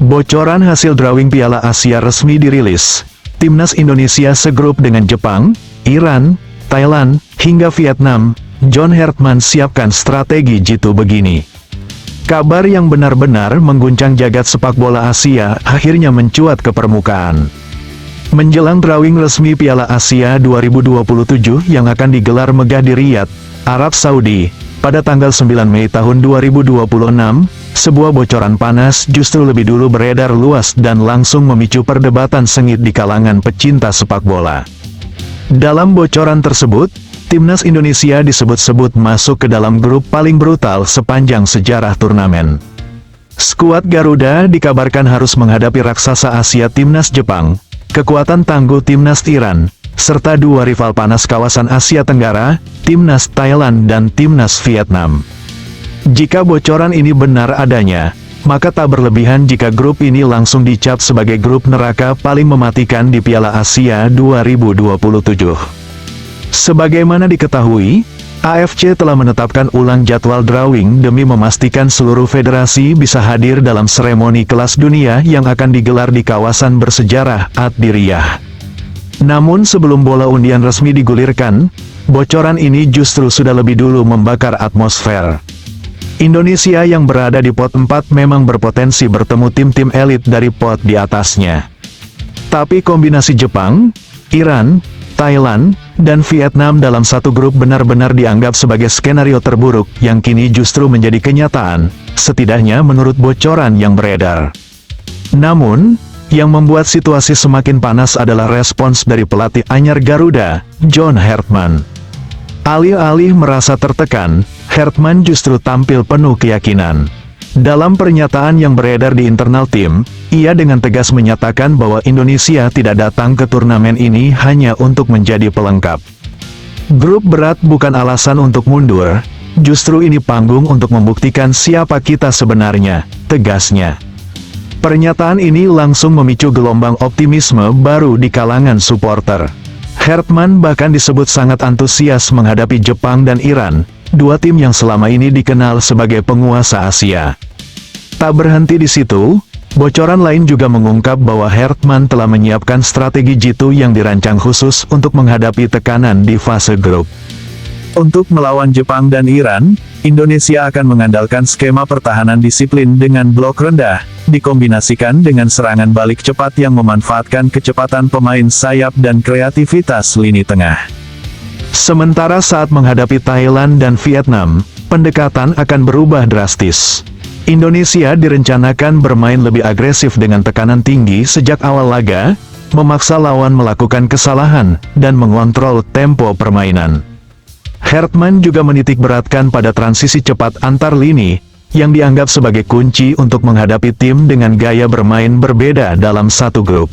Bocoran hasil drawing Piala Asia resmi dirilis. Timnas Indonesia segrup dengan Jepang, Iran, Thailand, hingga Vietnam. John Hartman siapkan strategi jitu begini. Kabar yang benar-benar mengguncang jagat sepak bola Asia akhirnya mencuat ke permukaan. Menjelang drawing resmi Piala Asia 2027 yang akan digelar megah di Riyadh, Arab Saudi, pada tanggal 9 Mei tahun 2026, sebuah bocoran panas justru lebih dulu beredar luas dan langsung memicu perdebatan sengit di kalangan pecinta sepak bola. Dalam bocoran tersebut, Timnas Indonesia disebut-sebut masuk ke dalam grup paling brutal sepanjang sejarah turnamen. Skuad Garuda dikabarkan harus menghadapi raksasa Asia Timnas Jepang, kekuatan tangguh Timnas Iran, serta dua rival panas kawasan Asia Tenggara, Timnas Thailand dan Timnas Vietnam. Jika bocoran ini benar adanya, maka tak berlebihan jika grup ini langsung dicap sebagai grup neraka paling mematikan di Piala Asia 2027. Sebagaimana diketahui, AFC telah menetapkan ulang jadwal drawing demi memastikan seluruh federasi bisa hadir dalam seremoni kelas dunia yang akan digelar di kawasan bersejarah Ad-Diriyah. Namun sebelum bola undian resmi digulirkan, bocoran ini justru sudah lebih dulu membakar atmosfer. Indonesia yang berada di pot 4 memang berpotensi bertemu tim-tim elit dari pot di atasnya. Tapi kombinasi Jepang, Iran, Thailand, dan Vietnam dalam satu grup benar-benar dianggap sebagai skenario terburuk yang kini justru menjadi kenyataan, setidaknya menurut bocoran yang beredar. Namun, yang membuat situasi semakin panas adalah respons dari pelatih anyar Garuda, John Hartman. Alih-alih merasa tertekan, Hartman justru tampil penuh keyakinan. Dalam pernyataan yang beredar di internal tim, ia dengan tegas menyatakan bahwa Indonesia tidak datang ke turnamen ini hanya untuk menjadi pelengkap. Grup berat bukan alasan untuk mundur, justru ini panggung untuk membuktikan siapa kita sebenarnya, tegasnya. Pernyataan ini langsung memicu gelombang optimisme baru di kalangan supporter. Hartman bahkan disebut sangat antusias menghadapi Jepang dan Iran, dua tim yang selama ini dikenal sebagai penguasa Asia. Tak berhenti di situ, bocoran lain juga mengungkap bahwa Hartman telah menyiapkan strategi jitu yang dirancang khusus untuk menghadapi tekanan di fase grup. Untuk melawan Jepang dan Iran, Indonesia akan mengandalkan skema pertahanan disiplin dengan blok rendah, dikombinasikan dengan serangan balik cepat yang memanfaatkan kecepatan pemain sayap dan kreativitas lini tengah. Sementara saat menghadapi Thailand dan Vietnam, pendekatan akan berubah drastis. Indonesia direncanakan bermain lebih agresif dengan tekanan tinggi sejak awal laga, memaksa lawan melakukan kesalahan, dan mengontrol tempo permainan. Hartman juga menitik beratkan pada transisi cepat antar lini, yang dianggap sebagai kunci untuk menghadapi tim dengan gaya bermain berbeda dalam satu grup.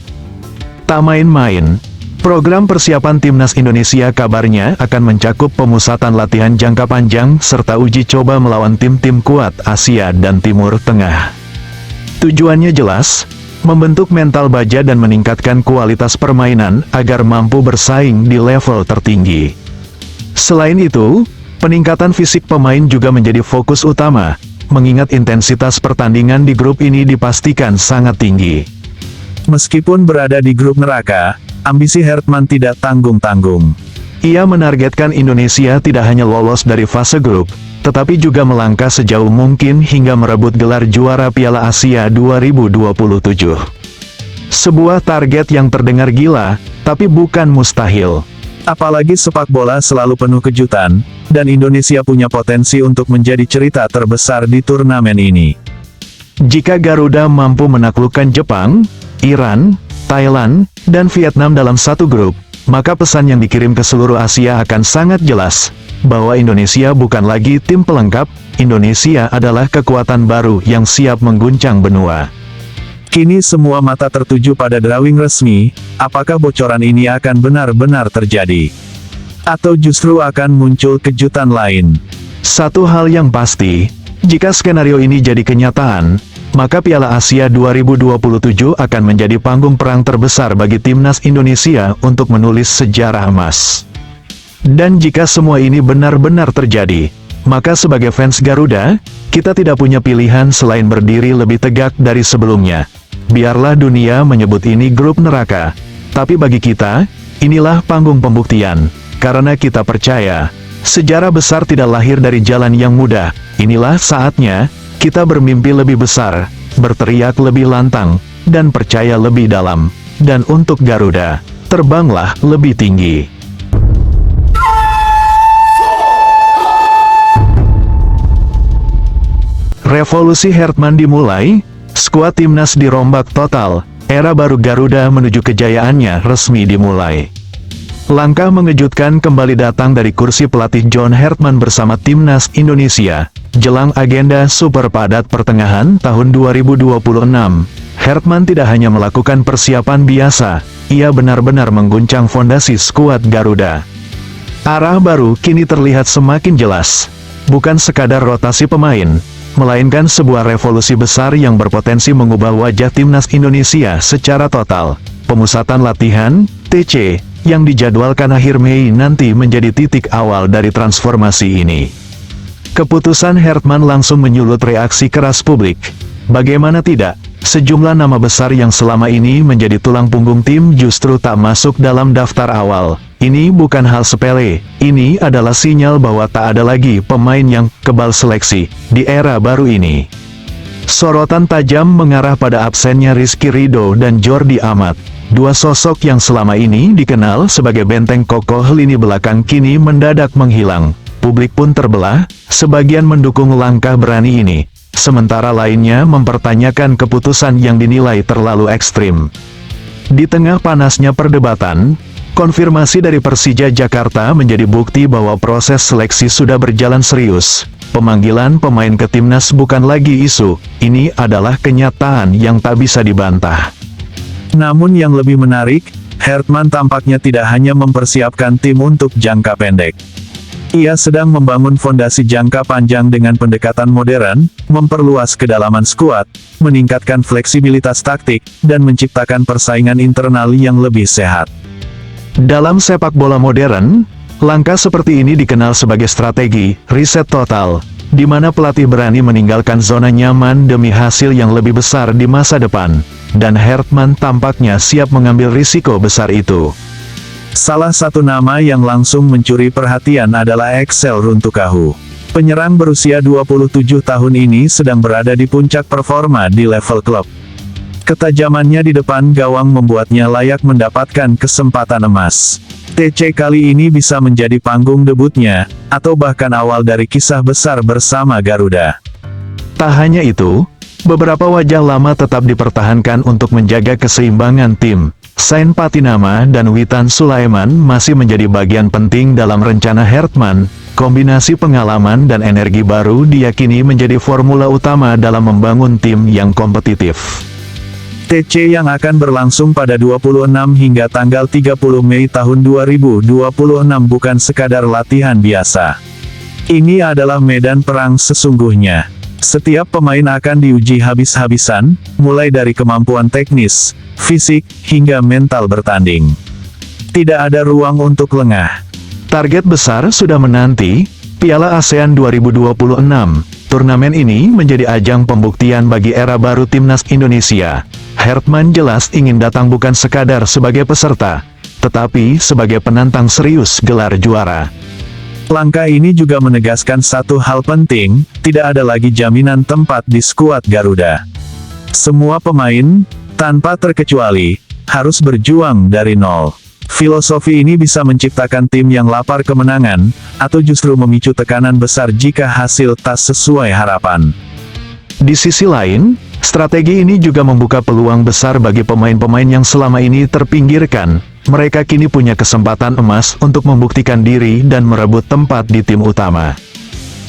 Tak main-main, program persiapan Timnas Indonesia kabarnya akan mencakup pemusatan latihan jangka panjang serta uji coba melawan tim-tim kuat Asia dan Timur Tengah. Tujuannya jelas, membentuk mental baja dan meningkatkan kualitas permainan agar mampu bersaing di level tertinggi. Selain itu, peningkatan fisik pemain juga menjadi fokus utama, mengingat intensitas pertandingan di grup ini dipastikan sangat tinggi. Meskipun berada di grup neraka, ambisi Hartman tidak tanggung-tanggung. Ia menargetkan Indonesia tidak hanya lolos dari fase grup, tetapi juga melangkah sejauh mungkin hingga merebut gelar juara Piala Asia 2027. Sebuah target yang terdengar gila, tapi bukan mustahil. Apalagi sepak bola selalu penuh kejutan, dan Indonesia punya potensi untuk menjadi cerita terbesar di turnamen ini. Jika Garuda mampu menaklukkan Jepang, Iran, Thailand, dan Vietnam dalam satu grup, maka pesan yang dikirim ke seluruh Asia akan sangat jelas, bahwa Indonesia bukan lagi tim pelengkap, Indonesia adalah kekuatan baru yang siap mengguncang benua. Kini semua mata tertuju pada drawing resmi, apakah bocoran ini akan benar-benar terjadi? Atau justru akan muncul kejutan lain? Satu hal yang pasti, jika skenario ini jadi kenyataan, maka Piala Asia 2027 akan menjadi panggung perang terbesar bagi Timnas Indonesia untuk menulis sejarah emas. Dan jika semua ini benar-benar terjadi, maka sebagai fans Garuda, kita tidak punya pilihan selain berdiri lebih tegak dari sebelumnya, Biarlah dunia menyebut ini grup neraka. Tapi bagi kita, inilah panggung pembuktian. Karena kita percaya, sejarah besar tidak lahir dari jalan yang mudah. Inilah saatnya, kita bermimpi lebih besar, berteriak lebih lantang, dan percaya lebih dalam. Dan untuk Garuda, terbanglah lebih tinggi. Revolusi Hertman dimulai, skuad timnas dirombak total, era baru Garuda menuju kejayaannya resmi dimulai. Langkah mengejutkan kembali datang dari kursi pelatih John Hertman bersama timnas Indonesia, jelang agenda super padat pertengahan tahun 2026. Hertman tidak hanya melakukan persiapan biasa, ia benar-benar mengguncang fondasi skuad Garuda. Arah baru kini terlihat semakin jelas, bukan sekadar rotasi pemain, melainkan sebuah revolusi besar yang berpotensi mengubah wajah timnas Indonesia secara total. Pemusatan latihan, TC, yang dijadwalkan akhir Mei nanti menjadi titik awal dari transformasi ini. Keputusan Hertman langsung menyulut reaksi keras publik. Bagaimana tidak, sejumlah nama besar yang selama ini menjadi tulang punggung tim justru tak masuk dalam daftar awal. Ini bukan hal sepele, ini adalah sinyal bahwa tak ada lagi pemain yang kebal seleksi di era baru ini. Sorotan tajam mengarah pada absennya Rizky Ridho dan Jordi Amat. Dua sosok yang selama ini dikenal sebagai benteng kokoh lini belakang kini mendadak menghilang. Publik pun terbelah, sebagian mendukung langkah berani ini, sementara lainnya mempertanyakan keputusan yang dinilai terlalu ekstrim. Di tengah panasnya perdebatan, konfirmasi dari Persija Jakarta menjadi bukti bahwa proses seleksi sudah berjalan serius. Pemanggilan pemain ke timnas bukan lagi isu, ini adalah kenyataan yang tak bisa dibantah. Namun yang lebih menarik, Hertman tampaknya tidak hanya mempersiapkan tim untuk jangka pendek. Ia sedang membangun fondasi jangka panjang dengan pendekatan modern, memperluas kedalaman skuad, meningkatkan fleksibilitas taktik, dan menciptakan persaingan internal yang lebih sehat. Dalam sepak bola modern, langkah seperti ini dikenal sebagai strategi riset total, di mana pelatih berani meninggalkan zona nyaman demi hasil yang lebih besar di masa depan, dan Hertman tampaknya siap mengambil risiko besar itu. Salah satu nama yang langsung mencuri perhatian adalah Axel Runtukahu. Penyerang berusia 27 tahun ini sedang berada di puncak performa di level klub. Ketajamannya di depan gawang membuatnya layak mendapatkan kesempatan emas. TC kali ini bisa menjadi panggung debutnya, atau bahkan awal dari kisah besar bersama Garuda. Tak hanya itu, beberapa wajah lama tetap dipertahankan untuk menjaga keseimbangan tim. Sain Patinama dan Witan Sulaiman masih menjadi bagian penting dalam rencana Hertman. Kombinasi pengalaman dan energi baru diyakini menjadi formula utama dalam membangun tim yang kompetitif. TC yang akan berlangsung pada 26 hingga tanggal 30 Mei tahun 2026 bukan sekadar latihan biasa. Ini adalah medan perang sesungguhnya. Setiap pemain akan diuji habis-habisan, mulai dari kemampuan teknis, fisik, hingga mental bertanding. Tidak ada ruang untuk lengah. Target besar sudah menanti, Piala ASEAN 2026. Turnamen ini menjadi ajang pembuktian bagi era baru timnas Indonesia. Hertman jelas ingin datang bukan sekadar sebagai peserta, tetapi sebagai penantang serius gelar juara. Langkah ini juga menegaskan satu hal penting, tidak ada lagi jaminan tempat di skuad Garuda. Semua pemain, tanpa terkecuali, harus berjuang dari nol. Filosofi ini bisa menciptakan tim yang lapar kemenangan, atau justru memicu tekanan besar jika hasil tak sesuai harapan. Di sisi lain, strategi ini juga membuka peluang besar bagi pemain-pemain yang selama ini terpinggirkan. Mereka kini punya kesempatan emas untuk membuktikan diri dan merebut tempat di tim utama.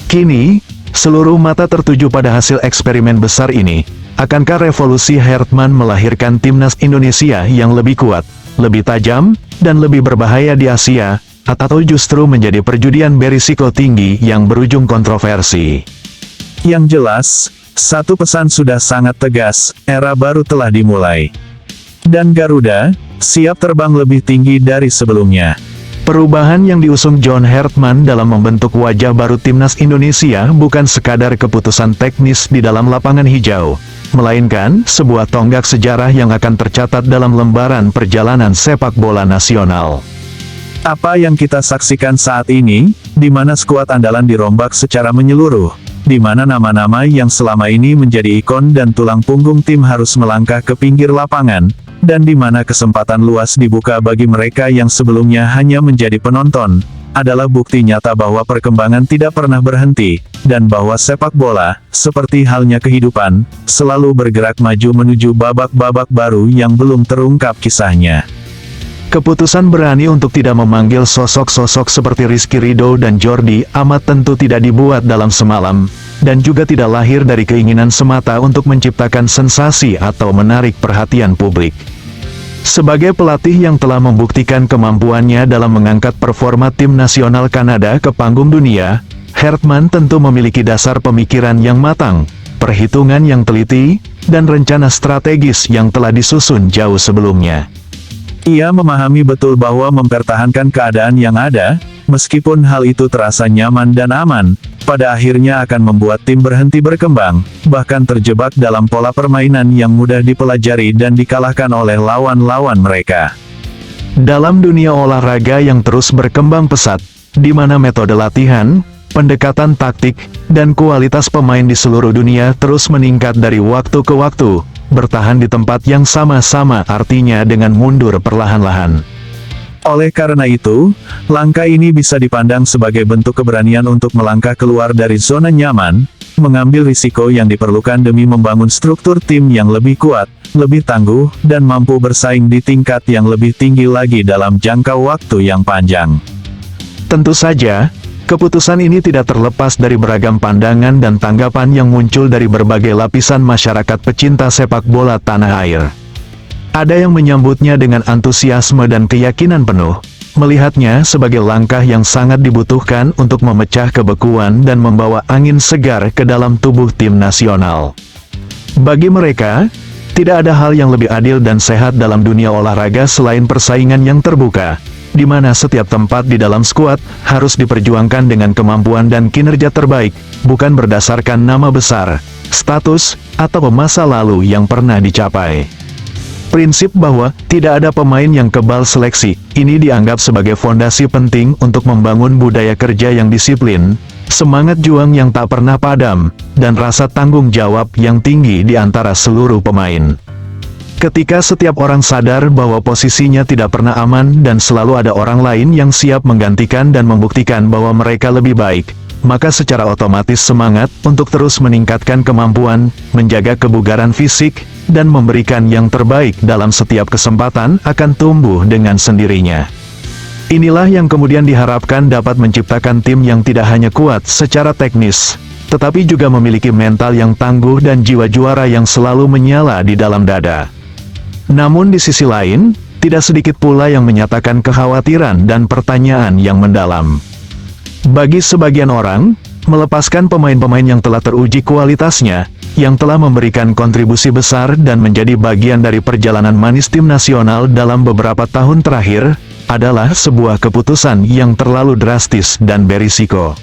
Kini, seluruh mata tertuju pada hasil eksperimen besar ini. Akankah revolusi Hertman melahirkan timnas Indonesia yang lebih kuat, lebih tajam, dan lebih berbahaya di Asia, atau justru menjadi perjudian berisiko tinggi yang berujung kontroversi? Yang jelas, satu pesan sudah sangat tegas, era baru telah dimulai. Dan Garuda, siap terbang lebih tinggi dari sebelumnya. Perubahan yang diusung John Hertman dalam membentuk wajah baru timnas Indonesia bukan sekadar keputusan teknis di dalam lapangan hijau. melainkan sebuah tonggak sejarah yang akan tercatat dalam lembaran perjalanan sepak bola nasional. Apa yang kita saksikan saat ini, di mana skuad andalan dirombak secara menyeluruh, di mana nama-nama yang selama ini menjadi ikon dan tulang punggung tim harus melangkah ke pinggir lapangan, dan di mana kesempatan luas dibuka bagi mereka yang sebelumnya hanya menjadi penonton, adalah bukti nyata bahwa perkembangan tidak pernah berhenti, dan bahwa sepak bola, seperti halnya kehidupan, selalu bergerak maju menuju babak-babak baru yang belum terungkap kisahnya. Keputusan berani untuk tidak memanggil sosok-sosok seperti Rizky Ridho dan Jordi Amat tentu tidak dibuat dalam semalam, dan juga tidak lahir dari keinginan semata untuk menciptakan sensasi atau menarik perhatian publik. Sebagai pelatih yang telah membuktikan kemampuannya dalam mengangkat performa tim nasional Kanada ke panggung dunia, Hartman tentu memiliki dasar pemikiran yang matang, perhitungan yang teliti, dan rencana strategis yang telah disusun jauh sebelumnya. Ia memahami betul bahwa mempertahankan keadaan yang ada, meskipun hal itu terasa nyaman dan aman, pada akhirnya akan membuat tim berhenti berkembang, bahkan terjebak dalam pola permainan yang mudah dipelajari dan dikalahkan oleh lawan-lawan mereka. Dalam dunia olahraga yang terus berkembang pesat, di mana metode latihan, pendekatan taktik, dan kualitas pemain di seluruh dunia terus meningkat dari waktu ke waktu, bertahan di tempat yang sama-sama artinya dengan mundur perlahan-lahan. Oleh karena itu, langkah ini bisa dipandang sebagai bentuk keberanian untuk melangkah keluar dari zona nyaman, mengambil risiko yang diperlukan demi membangun struktur tim yang lebih kuat, lebih tangguh, dan mampu bersaing di tingkat yang lebih tinggi lagi dalam jangka waktu yang panjang. Tentu saja, keputusan ini tidak terlepas dari beragam pandangan dan tanggapan yang muncul dari berbagai lapisan masyarakat pecinta sepak bola tanah air. Ada yang menyambutnya dengan antusiasme dan keyakinan penuh, melihatnya sebagai langkah yang sangat dibutuhkan untuk memecah kebekuan dan membawa angin segar ke dalam tubuh tim nasional. Bagi mereka, tidak ada hal yang lebih adil dan sehat dalam dunia olahraga selain persaingan yang terbuka, di mana setiap tempat di dalam skuad harus diperjuangkan dengan kemampuan dan kinerja terbaik, bukan berdasarkan nama besar, status, atau masa lalu yang pernah dicapai. Prinsip bahwa tidak ada pemain yang kebal seleksi, ini dianggap sebagai fondasi penting untuk membangun budaya kerja yang disiplin, semangat juang yang tak pernah padam, dan rasa tanggung jawab yang tinggi di antara seluruh pemain. Ketika setiap orang sadar bahwa posisinya tidak pernah aman dan selalu ada orang lain yang siap menggantikan dan membuktikan bahwa mereka lebih baik, maka secara otomatis semangat untuk terus meningkatkan kemampuan, menjaga kebugaran fisik, dan memberikan yang terbaik dalam setiap kesempatan akan tumbuh dengan sendirinya. Inilah yang kemudian diharapkan dapat menciptakan tim yang tidak hanya kuat secara teknis, tetapi juga memiliki mental yang tangguh dan jiwa juara yang selalu menyala di dalam dada. Namun di sisi lain, tidak sedikit pula yang menyatakan kekhawatiran dan pertanyaan yang mendalam. Bagi sebagian orang, melepaskan pemain-pemain yang telah teruji kualitasnya, yang telah memberikan kontribusi besar dan menjadi bagian dari perjalanan manis tim nasional dalam beberapa tahun terakhir, adalah sebuah keputusan yang terlalu drastis dan berisiko.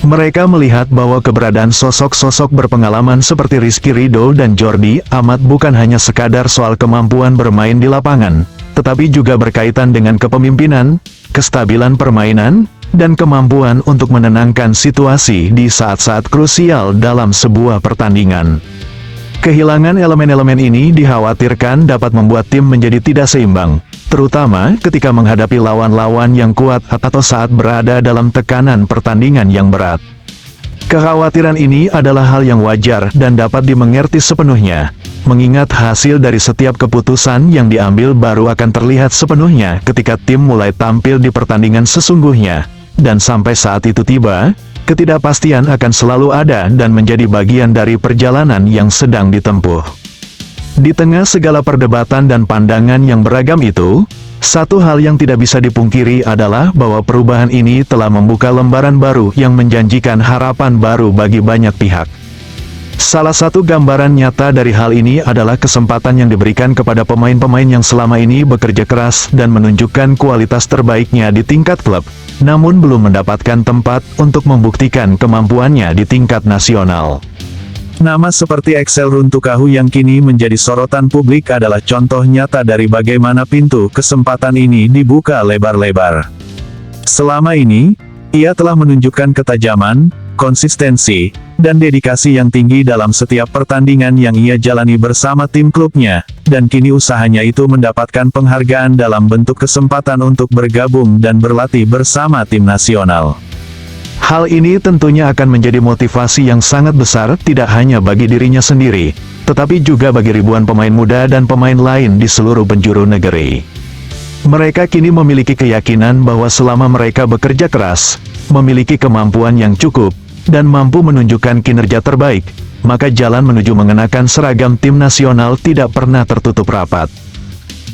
Mereka melihat bahwa keberadaan sosok-sosok berpengalaman seperti Rizky Ridho dan Jordi Amat bukan hanya sekadar soal kemampuan bermain di lapangan, tetapi juga berkaitan dengan kepemimpinan, kestabilan permainan, dan kemampuan untuk menenangkan situasi di saat-saat krusial dalam sebuah pertandingan. Kehilangan elemen-elemen ini dikhawatirkan dapat membuat tim menjadi tidak seimbang, terutama ketika menghadapi lawan-lawan yang kuat atau saat berada dalam tekanan pertandingan yang berat. Kekhawatiran ini adalah hal yang wajar dan dapat dimengerti sepenuhnya, mengingat hasil dari setiap keputusan yang diambil baru akan terlihat sepenuhnya ketika tim mulai tampil di pertandingan sesungguhnya. Dan sampai saat itu tiba, ketidakpastian akan selalu ada dan menjadi bagian dari perjalanan yang sedang ditempuh. Di tengah segala perdebatan dan pandangan yang beragam itu, satu hal yang tidak bisa dipungkiri adalah bahwa perubahan ini telah membuka lembaran baru yang menjanjikan harapan baru bagi banyak pihak. Salah satu gambaran nyata dari hal ini adalah kesempatan yang diberikan kepada pemain-pemain yang selama ini bekerja keras dan menunjukkan kualitas terbaiknya di tingkat klub, namun belum mendapatkan tempat untuk membuktikan kemampuannya di tingkat nasional. Nama seperti Axel Runtukahu yang kini menjadi sorotan publik adalah contoh nyata dari bagaimana pintu kesempatan ini dibuka lebar-lebar. Selama ini, ia telah menunjukkan ketajaman, konsistensi, dan dedikasi yang tinggi dalam setiap pertandingan yang ia jalani bersama tim klubnya, dan kini usahanya itu mendapatkan penghargaan dalam bentuk kesempatan untuk bergabung dan berlatih bersama tim nasional. Hal ini tentunya akan menjadi motivasi yang sangat besar tidak hanya bagi dirinya sendiri, tetapi juga bagi ribuan pemain muda dan pemain lain di seluruh penjuru negeri. Mereka kini memiliki keyakinan bahwa selama mereka bekerja keras, memiliki kemampuan yang cukup, dan mampu menunjukkan kinerja terbaik, maka jalan menuju mengenakan seragam tim nasional tidak pernah tertutup rapat.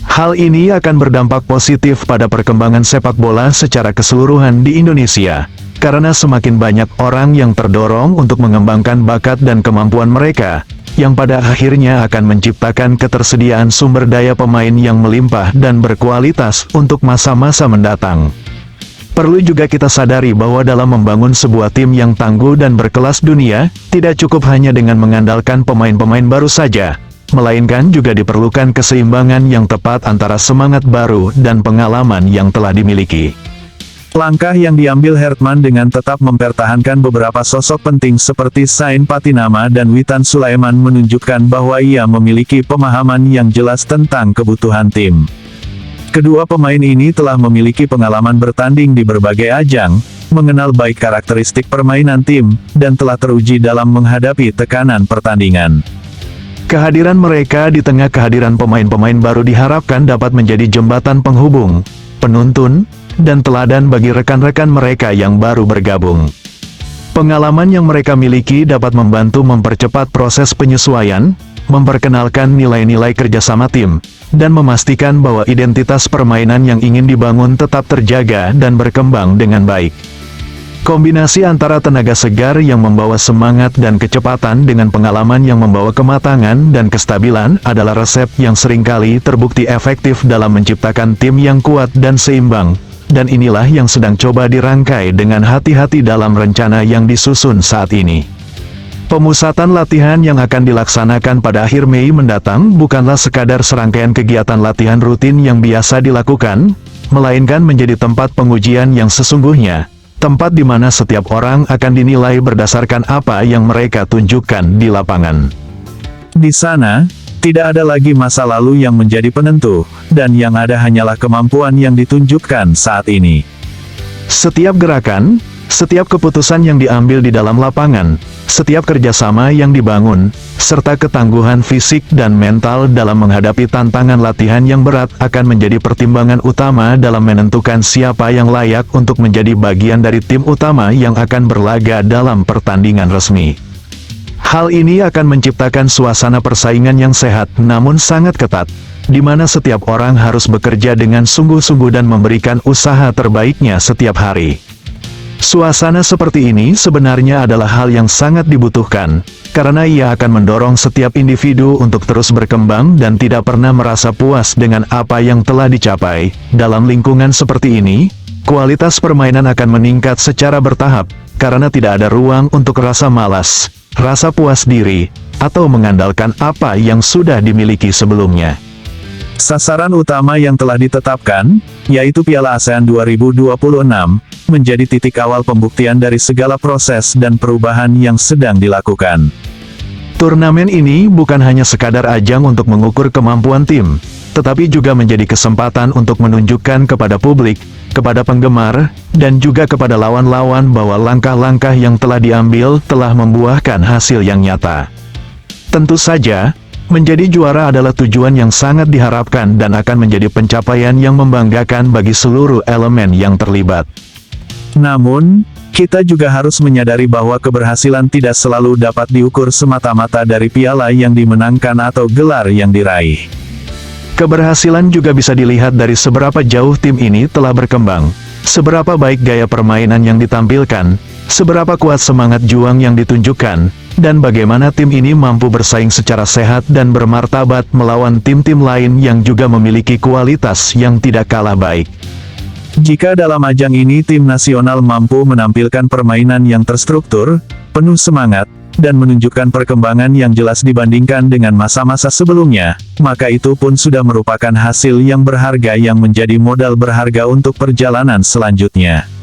Hal ini akan berdampak positif pada perkembangan sepak bola secara keseluruhan di Indonesia, karena semakin banyak orang yang terdorong untuk mengembangkan bakat dan kemampuan mereka, yang pada akhirnya akan menciptakan ketersediaan sumber daya pemain yang melimpah dan berkualitas untuk masa-masa mendatang. Perlu juga kita sadari bahwa dalam membangun sebuah tim yang tangguh dan berkelas dunia, tidak cukup hanya dengan mengandalkan pemain-pemain baru saja, melainkan juga diperlukan keseimbangan yang tepat antara semangat baru dan pengalaman yang telah dimiliki. Langkah yang diambil Hertman dengan tetap mempertahankan beberapa sosok penting seperti Sain Patinama dan Witan Sulaiman menunjukkan bahwa ia memiliki pemahaman yang jelas tentang kebutuhan tim. Kedua pemain ini telah memiliki pengalaman bertanding di berbagai ajang, mengenal baik karakteristik permainan tim, dan telah teruji dalam menghadapi tekanan pertandingan. Kehadiran mereka di tengah kehadiran pemain-pemain baru diharapkan dapat menjadi jembatan penghubung, penuntun, dan teladan bagi rekan-rekan mereka yang baru bergabung. Pengalaman yang mereka miliki dapat membantu mempercepat proses penyesuaian, memperkenalkan nilai-nilai kerjasama tim, dan memastikan bahwa identitas permainan yang ingin dibangun tetap terjaga dan berkembang dengan baik. Kombinasi antara tenaga segar yang membawa semangat dan kecepatan dengan pengalaman yang membawa kematangan dan kestabilan adalah resep yang seringkali terbukti efektif dalam menciptakan tim yang kuat dan seimbang. Dan inilah yang sedang coba dirangkai dengan hati-hati dalam rencana yang disusun saat ini. Pemusatan latihan yang akan dilaksanakan pada akhir Mei mendatang bukanlah sekadar serangkaian kegiatan latihan rutin yang biasa dilakukan, melainkan menjadi tempat pengujian yang sesungguhnya, tempat di mana setiap orang akan dinilai berdasarkan apa yang mereka tunjukkan di lapangan. Di sana, tidak ada lagi masa lalu yang menjadi penentu, dan yang ada hanyalah kemampuan yang ditunjukkan saat ini. Setiap gerakan, setiap keputusan yang diambil di dalam lapangan, setiap kerjasama yang dibangun, serta ketangguhan fisik dan mental dalam menghadapi tantangan latihan yang berat akan menjadi pertimbangan utama dalam menentukan siapa yang layak untuk menjadi bagian dari tim utama yang akan berlaga dalam pertandingan resmi. Hal ini akan menciptakan suasana persaingan yang sehat namun sangat ketat, di mana setiap orang harus bekerja dengan sungguh-sungguh dan memberikan usaha terbaiknya setiap hari. Suasana seperti ini sebenarnya adalah hal yang sangat dibutuhkan, karena ia akan mendorong setiap individu untuk terus berkembang dan tidak pernah merasa puas dengan apa yang telah dicapai. Dalam lingkungan seperti ini, kualitas permainan akan meningkat secara bertahap, karena tidak ada ruang untuk rasa malas, rasa puas diri, atau mengandalkan apa yang sudah dimiliki sebelumnya. Sasaran utama yang telah ditetapkan, yaitu Piala ASEAN 2026, menjadi titik awal pembuktian dari segala proses dan perubahan yang sedang dilakukan. Turnamen ini bukan hanya sekadar ajang untuk mengukur kemampuan tim, tetapi juga menjadi kesempatan untuk menunjukkan kepada publik, kepada penggemar, dan juga kepada lawan-lawan bahwa langkah-langkah yang telah diambil telah membuahkan hasil yang nyata. Tentu saja, menjadi juara adalah tujuan yang sangat diharapkan dan akan menjadi pencapaian yang membanggakan bagi seluruh elemen yang terlibat. Namun, kita juga harus menyadari bahwa keberhasilan tidak selalu dapat diukur semata-mata dari piala yang dimenangkan atau gelar yang diraih. Keberhasilan juga bisa dilihat dari seberapa jauh tim ini telah berkembang, seberapa baik gaya permainan yang ditampilkan, seberapa kuat semangat juang yang ditunjukkan, dan bagaimana tim ini mampu bersaing secara sehat dan bermartabat melawan tim-tim lain yang juga memiliki kualitas yang tidak kalah baik. Jika dalam ajang ini tim nasional mampu menampilkan permainan yang terstruktur, penuh semangat, dan menunjukkan perkembangan yang jelas dibandingkan dengan masa-masa sebelumnya, maka itu pun sudah merupakan hasil yang berharga yang menjadi modal berharga untuk perjalanan selanjutnya.